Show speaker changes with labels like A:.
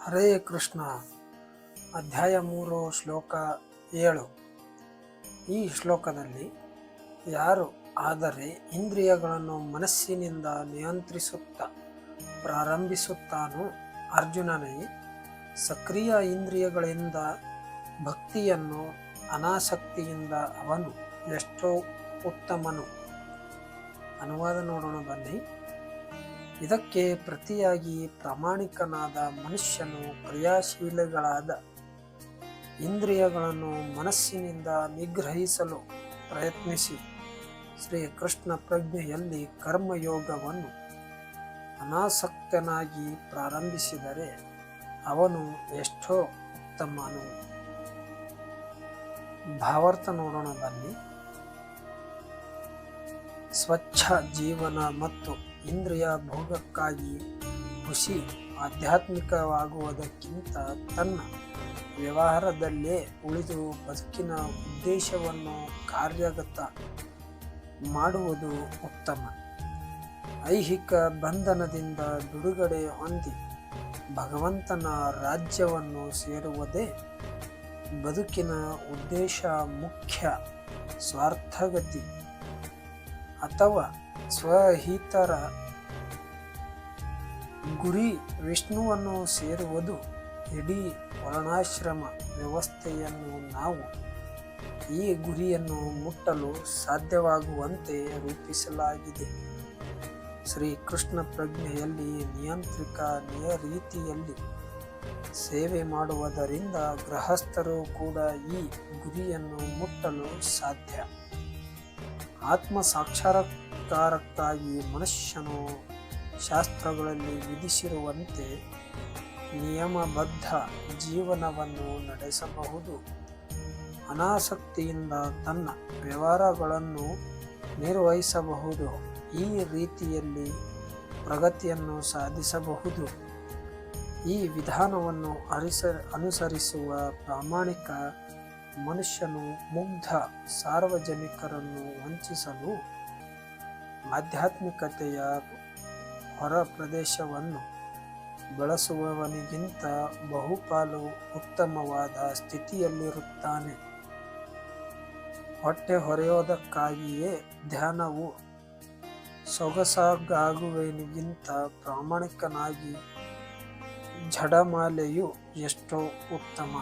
A: ಹರೇ ಕೃಷ್ಣ. ಅಧ್ಯಾಯ 3 ಶ್ಲೋಕ 7. ಈ ಶ್ಲೋಕದಲ್ಲಿ ಯಾರು ಆದರೆ ಇಂದ್ರಿಯಗಳನ್ನು ಮನಸ್ಸಿನಿಂದ ನಿಯಂತ್ರಿಸುತ್ತಾ ಪ್ರಾರಂಭಿಸುತ್ತಾನೋ ಅರ್ಜುನನೇ ಸಕ್ರಿಯ ಇಂದ್ರಿಯಗಳಿಂದ ಭಕ್ತಿಯನ್ನು ಅನಾಸಕ್ತಿಯಿಂದ ಅವನು ಎಷ್ಟೋ ಉತ್ತಮನು. ಅನುವಾದ ನೋಡೋಣ ಬನ್ನಿ. ಇದಕ್ಕೆ ಪ್ರತಿಯಾಗಿ ಪ್ರಾಮಾಣಿಕನಾದ ಮನುಷ್ಯನು ಕ್ರಿಯಾಶೀಲಗಳಾದ ಇಂದ್ರಿಯಗಳನ್ನು ಮನಸ್ಸಿನಿಂದ ನಿಗ್ರಹಿಸಲು ಪ್ರಯತ್ನಿಸಿ ಶ್ರೀಕೃಷ್ಣ ಪ್ರಜ್ಞೆಯಲ್ಲಿ ಕರ್ಮಯೋಗವನ್ನು ಅನಾಸಕ್ತನಾಗಿ ಪ್ರಾರಂಭಿಸಿದರೆ ಅವನು ಎಷ್ಟೋ ಉತ್ತಮನು. ಭಾವಾರ್ಥ ನೋಡೋಣ ಬನ್ನಿ. ಸ್ವಚ್ಛ ಜೀವನ ಮತ್ತು ಇಂದ್ರಿಯ ಭೋಗಕ್ಕಾಗಿ ಖುಷಿ ಆಧ್ಯಾತ್ಮಿಕವಾಗುವುದಕ್ಕಿಂತ ತನ್ನ ವ್ಯವಹಾರದಲ್ಲೇ ಉಳಿದು ಬದುಕಿನ ಉದ್ದೇಶವನ್ನು ಕಾರ್ಯಗತ ಮಾಡುವುದು ಉತ್ತಮ. ಐಹಿಕ ಬಂಧನದಿಂದ ಬಿಡುಗಡೆ ಹೊಂದಿ ಭಗವಂತನ ರಾಜ್ಯವನ್ನು ಸೇರುವುದೇ ಬದುಕಿನ ಉದ್ದೇಶ. ಮುಖ್ಯ ಸ್ವಾರ್ಥಗತಿ ಅಥವಾ ಸ್ವಹಿತರ ಗುರಿ ವಿಷ್ಣುವನ್ನು ಸೇರುವುದು. ಇಡೀ ವರ್ಣಾಶ್ರಮ ವ್ಯವಸ್ಥೆಯನ್ನು ನಾವು ಈ ಗುರಿಯನ್ನು ಮುಟ್ಟಲು ಸಾಧ್ಯವಾಗುವಂತೆ ರೂಪಿಸಲಾಗಿದೆ. ಶ್ರೀಕೃಷ್ಣ ಪ್ರಜ್ಞೆಯಲ್ಲಿ ನಿಯಂತ್ರಿತ ರೀತಿಯಲ್ಲಿ ಸೇವೆ ಮಾಡುವುದರಿಂದ ಗೃಹಸ್ಥರು ಕೂಡ ಈ ಗುರಿಯನ್ನು ಮುಟ್ಟಲು ಸಾಧ್ಯ. ಆತ್ಮ ಸಾಕ್ಷಾತ್ಕಾರಕ್ಕಾಗಿ ಮನುಷ್ಯನು ಶಾಸ್ತ್ರಗಳಲ್ಲಿ ವಿಧಿಸಿರುವಂತೆ ನಿಯಮಬದ್ಧ ಜೀವನವನ್ನು ನಡೆಸಬಹುದು. ಅನಾಸಕ್ತಿಯಿಂದ ತನ್ನ ವ್ಯವಹಾರಗಳನ್ನು ನಿರ್ವಹಿಸಬಹುದು. ಈ ರೀತಿಯಲ್ಲಿ ಪ್ರಗತಿಯನ್ನು ಸಾಧಿಸಬಹುದು. ಈ ವಿಧಾನವನ್ನು ಅನುಸರಿಸುವ ಪ್ರಾಮಾಣಿಕ ಮನುಷ್ಯನು ಮುಗ್ಧ ಸಾರ್ವಜನಿಕರನ್ನು ವಂಚಿಸಲು ಆಧ್ಯಾತ್ಮಿಕತೆಯ ಹೊರ ಪ್ರದೇಶವನ್ನು ಬಳಸುವವನಿಗಿಂತ ಬಹುಪಾಲು ಉತ್ತಮವಾದ ಸ್ಥಿತಿಯಲ್ಲಿರುತ್ತಾನೆ. ಹೊಟ್ಟೆ ಹೊರೆಯೋದಕ್ಕಾಗಿಯೇ ಧ್ಯಾನವು ಸೊಗಸಾಗುವವನಿಗಿಂತ ಪ್ರಾಮಾಣಿಕನಾಗಿ ಜಡಮಾಲೆಯು ಎಷ್ಟೋ ಉತ್ತಮ.